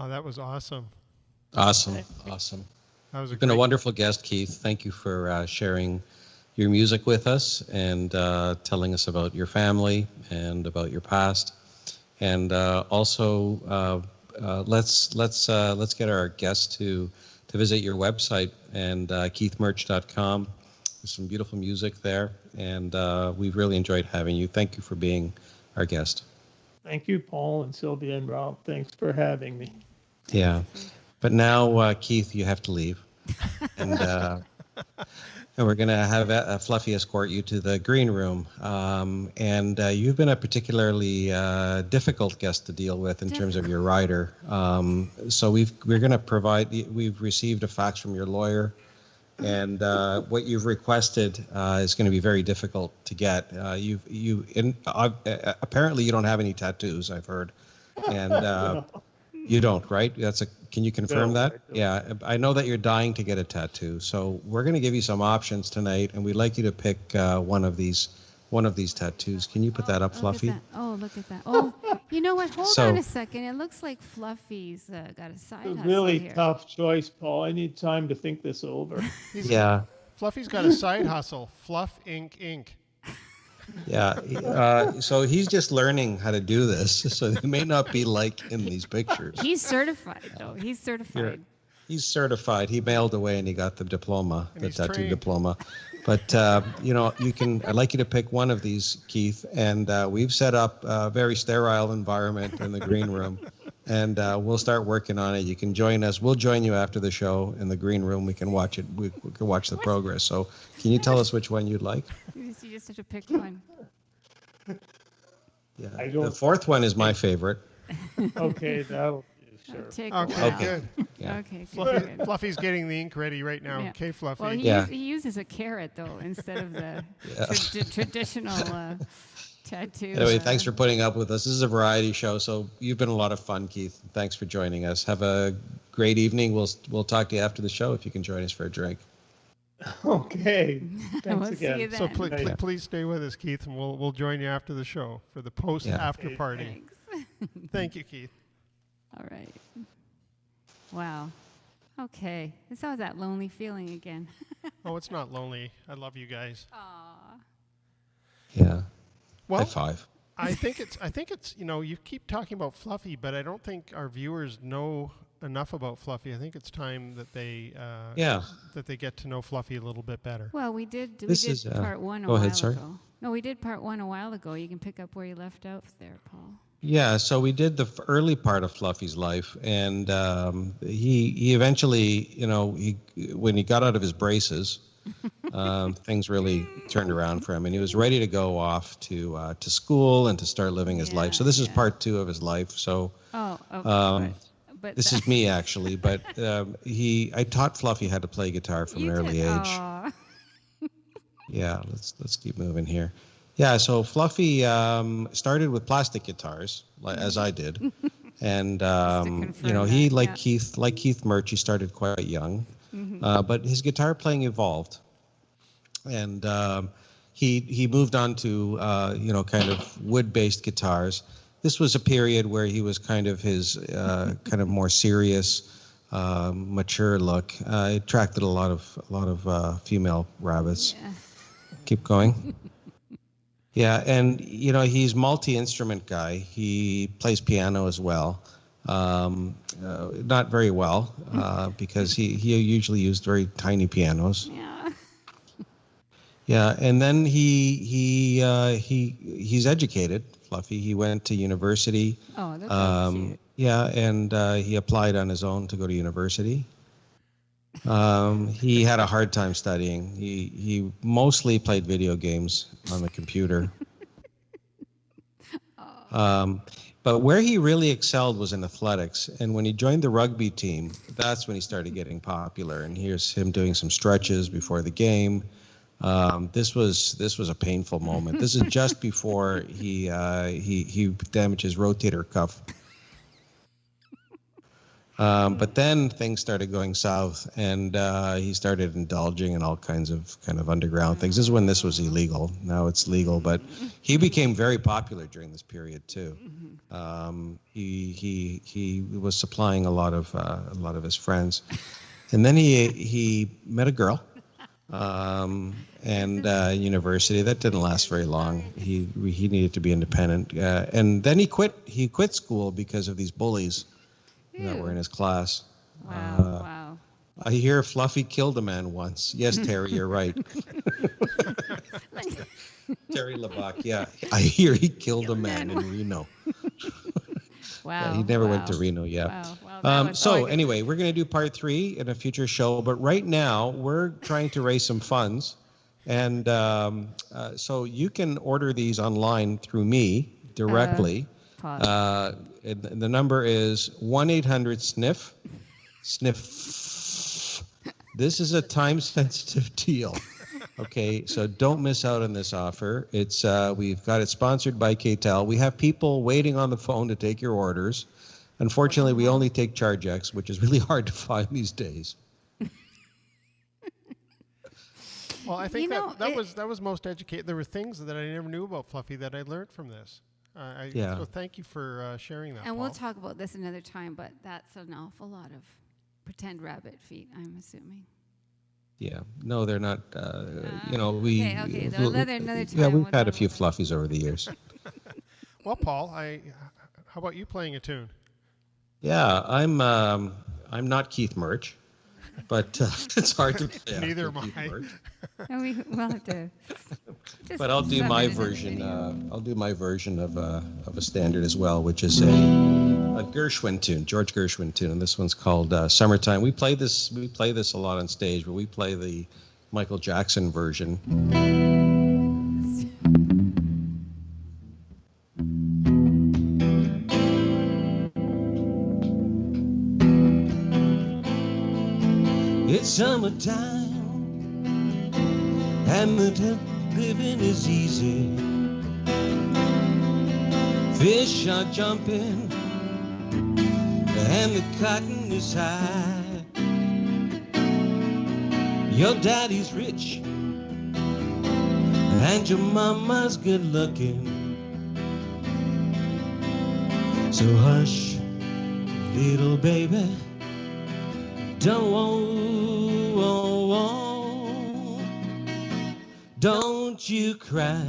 That was awesome. Awesome. That was You've been a wonderful guest, Keith. Thank you for sharing your music with us and telling us about your family and about your past. And also, let's get our guests to visit your website and keithmurch.com. There's some beautiful music there, and we've really enjoyed having you. Thank you for being our guest. Thank you, Paul and Silvia and Rob. Thanks for having me. Yeah. But now, Keith, you have to leave. And and we're going to have Fluffy escort you to the green room. And you've been a particularly difficult guest to deal with in terms of your rider. So we're going to provide, we've received a fax from your lawyer. And what you've requested is going to be very difficult to get. Apparently you don't have any tattoos, I've heard. And you don't, right? Can you confirm that? Yeah, I know that you're dying to get a tattoo. So we're going to give you some options tonight, and we'd like you to pick one of these tattoos. Can you put that up, Fluffy? Look at that. Oh, you know what? Hold on a second. It looks like Fluffy's got a side hustle Really here. tough choice, Paul. I need time to think this over. Yeah. Fluffy's got a side hustle. Fluff Inc. Yeah. So he's just learning how to do this. So they may not be like in these pictures. He's certified, though. He's certified. He's certified. He mailed away and he got the diploma, the tattoo trained. diploma. But, I'd like you to pick one of these, Keith. And we've set up a very sterile environment in the green room. And we'll start working on it. You can join us. We'll join you after the show in the green room. We can watch it. We can watch the progress. So can you tell us which one you'd like? You just have to pick one. Yeah. The fourth one is my favorite. Okay, that'll do, sure. Take Okay, one. good. Yeah. Okay, Fluffy's getting the ink ready right now. Yeah. Okay, Fluffy. Well, he uses a carrot, though, instead of the traditional tattoo. Anyway, thanks for putting up with us. This is a variety show, so you've been a lot of fun, Keith. Thanks for joining us. Have a great evening. We'll talk to you after the show if you can join us for a drink. Okay. Thanks We'll see again. you then. So please stay with us, Keith, and we'll join you after the show for the post-after Okay, party. Thanks. Thank you, Keith. All right. Wow. Okay. It's always that lonely feeling again. Oh, it's not lonely. I love you guys. Aw. Yeah. Well, High five. I think it's you keep talking about Fluffy, but I don't think our viewers know enough about Fluffy. I think it's time that they get to know Fluffy a little bit better. Well, we did This part one a go while ahead, sorry. ago. No, we did part one a while ago. You can pick up where you left out there, Paul. Yeah, so we did the early part of Fluffy's life, and he eventually, when he got out of his braces, things really turned around for him, and he was ready to go off to school and to start living his life. So this is part two of his life. So But this is me actually, but I taught Fluffy how to play guitar from an early age. Aw. Yeah, let's keep moving here. Yeah, so Fluffy started with plastic guitars, as I did, and he Keith Murch, he started quite young, but his guitar playing evolved, and he moved on to kind of wood-based guitars. This was a period where he was kind of his kind of more serious, mature look. It attracted a lot of female rabbits. Yeah. Keep going. Yeah, and he's multi-instrument guy. He plays piano as well. Not very well because he usually used very tiny pianos. Yeah. Yeah, and then he's educated. Fluffy. He went to university. Oh, that's cute. Yeah, and he applied on his own to go to university. He had a hard time studying. He mostly played video games on the computer. But where he really excelled was in athletics. And when he joined the rugby team, that's when he started getting popular. And here's him doing some stretches before the game. This was a painful moment. This is just before he damaged his rotator cuff. But then things started going south, and he started indulging in all kinds of kind of underground things. This is when this was illegal. Now it's legal, but he became very popular during this period too. He was supplying a lot of his friends, and then he met a girl, and university. That didn't last very long. He needed to be independent, and then he quit school because of these bullies that were in his class. Wow. I hear Fluffy killed a man once. Yes, Terry, you're right. Terry LeBach, yeah. I hear he killed a man in Reno. Wow. Yeah, he never went to wow. Reno. Yeah. Wow. Well, that was So anyway, we're going to do part 3 in a future show. But right now, we're trying to raise some funds. And so you can order these online through me directly. And the number is 1-800-SNIFF. Sniff. This is a time-sensitive deal. Okay, so don't miss out on this offer. It's we've got it sponsored by KTEL. We have people waiting on the phone to take your orders. Unfortunately, we only take Chargex, which is really hard to find these days. Well, I think that was most educated. There were things that I never knew about Fluffy that I learned from this. So thank you for sharing that. And Paul. we'll talk about this another time, but that's an awful lot of pretend rabbit feet, I'm assuming. Yeah, no, they're not. We. Okay. Another time. Yeah, we've had a few Fluffies over the years. Well, Paul, how about you playing a tune? Yeah, I'm not Keith Murch, but it's hard to play. Neither am I. We'll have to. But I'll do my version. I'll do my version of a standard as well, which is a Gershwin tune, George Gershwin tune, and this one's called "Summertime." We play this a lot on stage, but we play the Michael Jackson version. It's summertime, and the living is easy. Fish are jumping, and the cotton is high. Your daddy's rich, and your mama's good looking. So hush, little baby, don't you cry.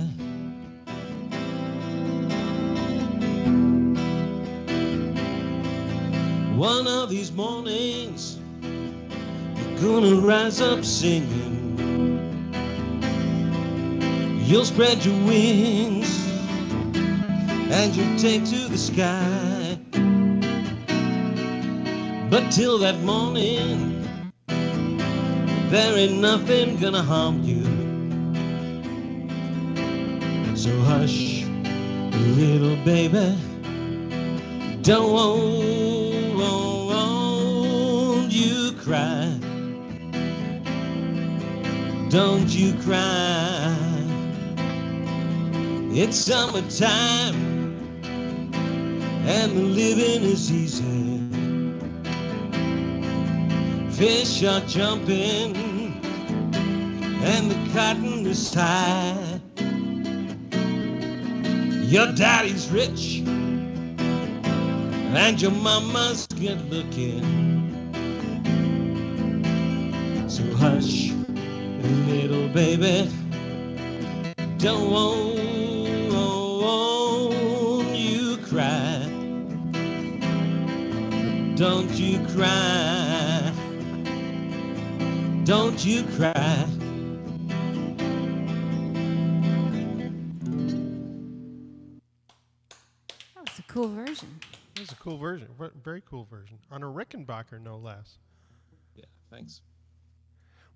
One of these mornings, you're gonna rise up singing. You'll spread your wings and you'll take to the sky. But till that morning, there ain't nothing gonna harm you. So hush, little baby, don't you cry. Don't you cry. It's summertime and the living is easy. Fish are jumping and the cotton is high. Your daddy's rich and your mama's good looking. So hush, little baby, don't you cry. Don't you cry. Don't you cry. That was a cool version. It was a cool version. Very cool version. On a Rickenbacker, no less. Yeah, thanks.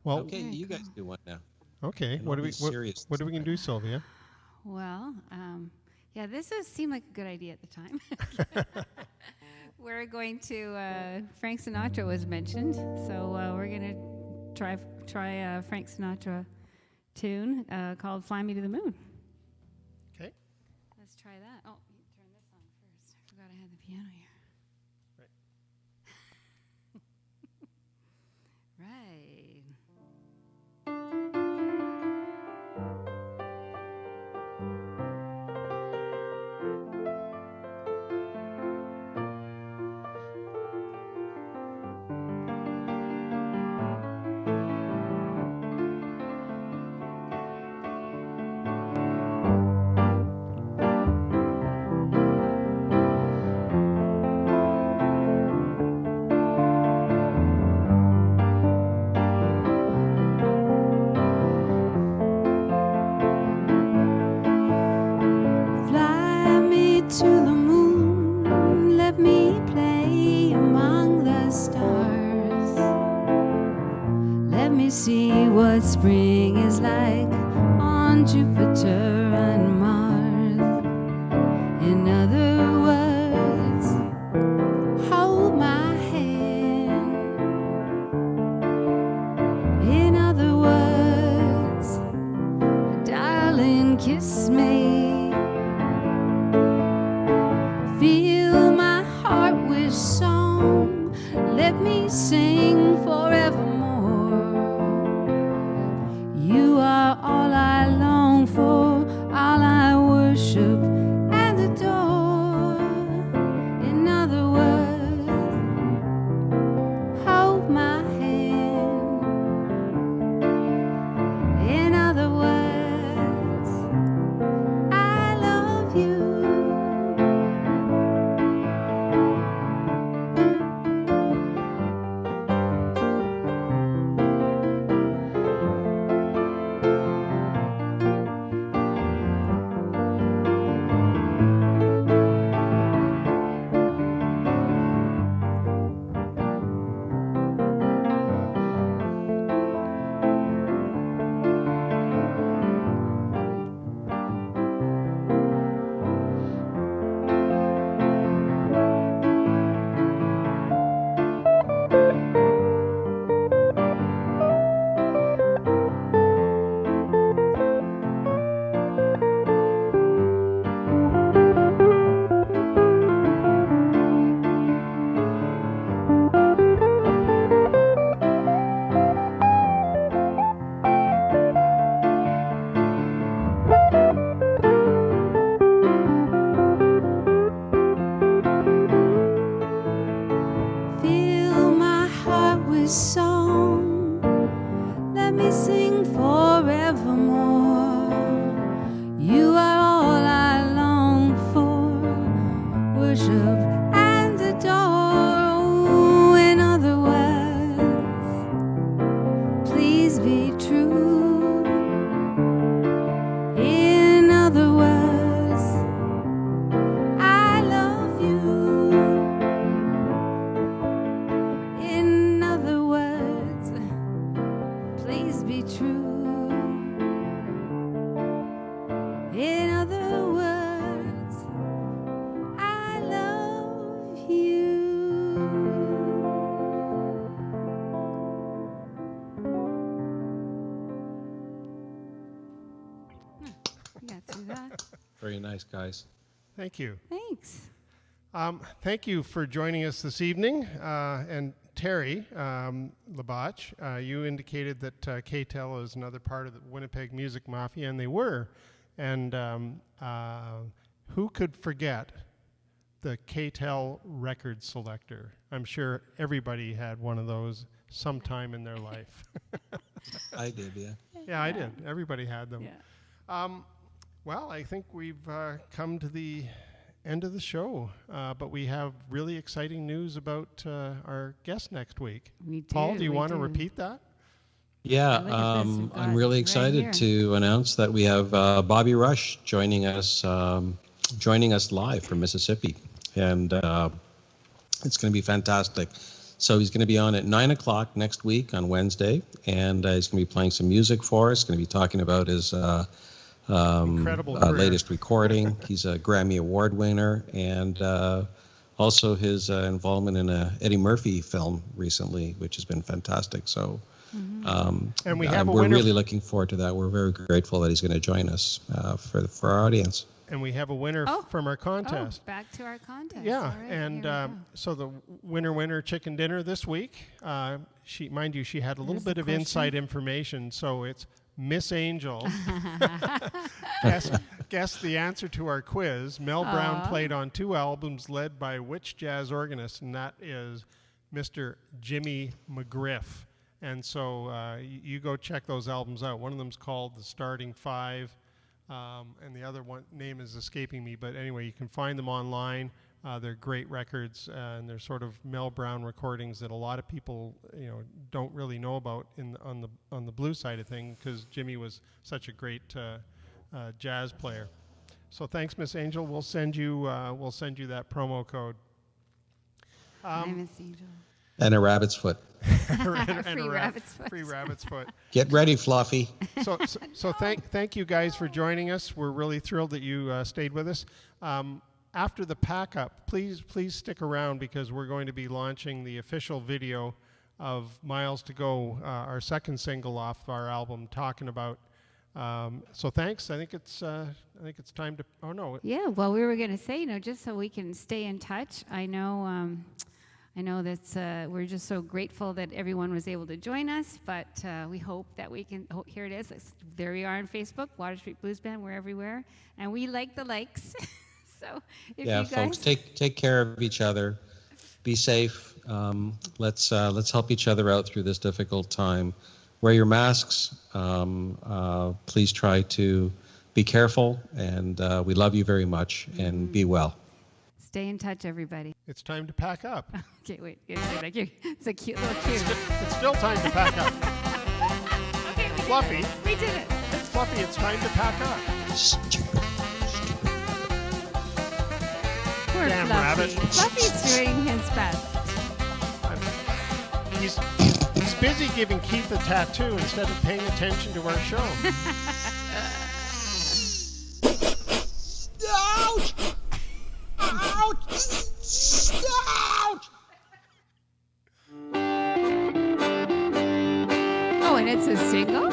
Well, okay, you guys do one now. Okay, what are we going to do, Sylvia? Well, this does seem like a good idea at the time. We're going to Frank Sinatra was mentioned, so we're going to try a Frank Sinatra tune called "Fly Me to the Moon." Okay. Let's try that. Oh, you turn this on first. I forgot I had the piano here. Right. what spring is like on Jupiter and Mars. In other words, hold my hand. In other words, darling, kiss me. Fill my heart with song. Let me sing forevermore. You are all I long for, all I worship and adore. In other words, hold my hand. In other words, I love you. Fill my heart with song. Let me sing forevermore. You are all I long for, worship and adore. In other words, please be true. In other words, I love you. In other words, please be true. In other words, I love you. You got through that. Very nice, guys. Thank you. Thanks. Thank you for joining us this evening. And Terry Labach, you indicated that KTEL is another part of the Winnipeg Music Mafia, and they were. And who could forget the KTEL record selector? I'm sure everybody had one of those sometime in their life. I did, yeah. Yeah, I did. Everybody had them. Yeah. Well, I think we've come to the end of the show, but we have really exciting news about our guest next week. We do. Paul, do you we want to do. repeat that? Yeah, Look at this, we've got I'm really right excited here. to announce that we have Bobby Rush joining us live from Mississippi, and it's going to be fantastic. So he's going to be on at 9 o'clock next week on Wednesday, and he's going to be playing some music for us. Going to be talking about his Incredible career. latest recording. He's a Grammy Award winner, and also his involvement in a Eddie Murphy film recently, which has been fantastic. So. And we have a we're winner really looking forward to that. We're very grateful that he's going to join us for our audience. And we have a winner from our contest. Oh, back to our contest. Yeah, All right, and here we go. so the winner chicken dinner this week. She had a little Here's bit the of question. inside information. So it's Miss Angel. Guess the answer to our quiz. Mel Brown played on 2 albums led by which jazz organist? And that is Mr. Jimmy McGriff. And so you go check those albums out. One of them's called The Starting Five, and the other one name is escaping me. But anyway, you can find them online. They're great records, and they're sort of Mel Brown recordings that a lot of people, don't really know about on the blues side of things, because Jimmy was such a great jazz player. So thanks, Miss Angel. We'll send you that promo code. Hi, Miss Angel. And a rabbit's foot. Free rabbit's foot. Free rabbit's foot. Get ready, Fluffy. So thank you guys for joining us. We're really thrilled that you stayed with us. After the pack up, please stick around because we're going to be launching the official video of Miles to Go, our second single off our album, Talkin About. So thanks. I think it's time to. Oh no. Yeah. Well, we were going to say, just so we can stay in touch. I know that we're just so grateful that everyone was able to join us, but we hope that we can. Oh, here it is. There we are on Facebook, Water Street Blues Band. We're everywhere, and we like the likes. So if you guys, folks, take care of each other. Be safe. Let's help each other out through this difficult time. Wear your masks. Please try to be careful, and we love you very much. And be well. Stay in touch, everybody. It's time to pack up. Okay, wait. It's a cute little cue. It's still time to pack up. Okay, Fluffy. We did it. Fluffy, it's time to pack up. Poor Damn Fluffy. rabbit. Fluffy's doing his best. He's busy giving Keith a tattoo instead of paying attention to our show. Ouch! Ouch! Ouch! Oh, and it's a single?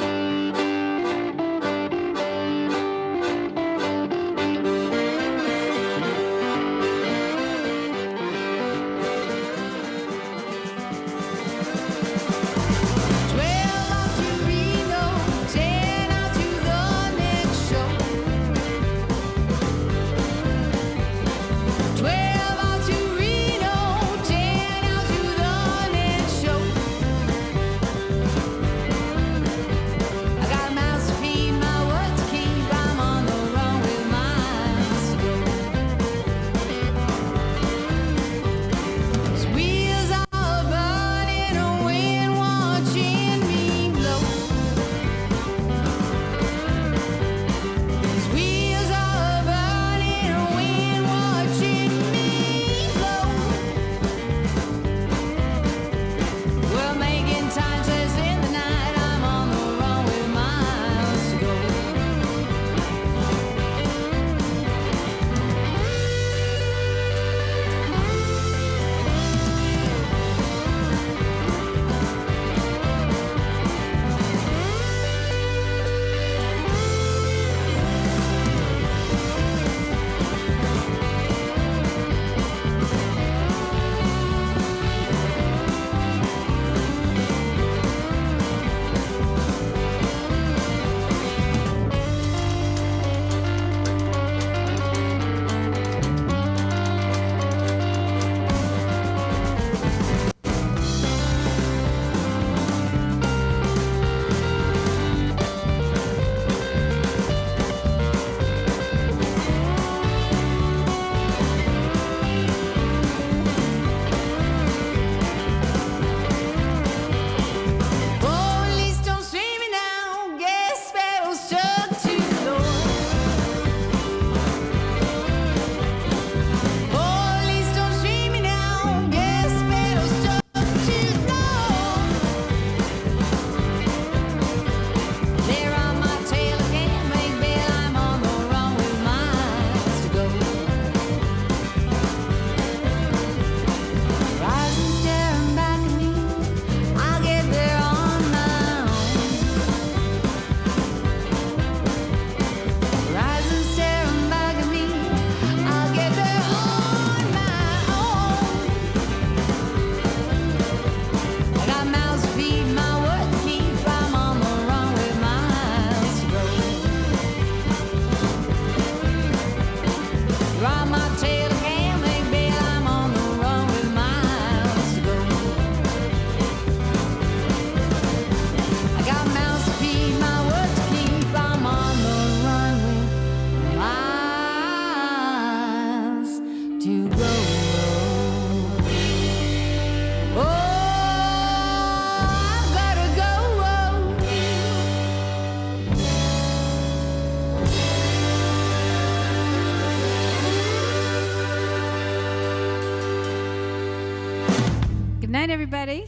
Good night, everybody.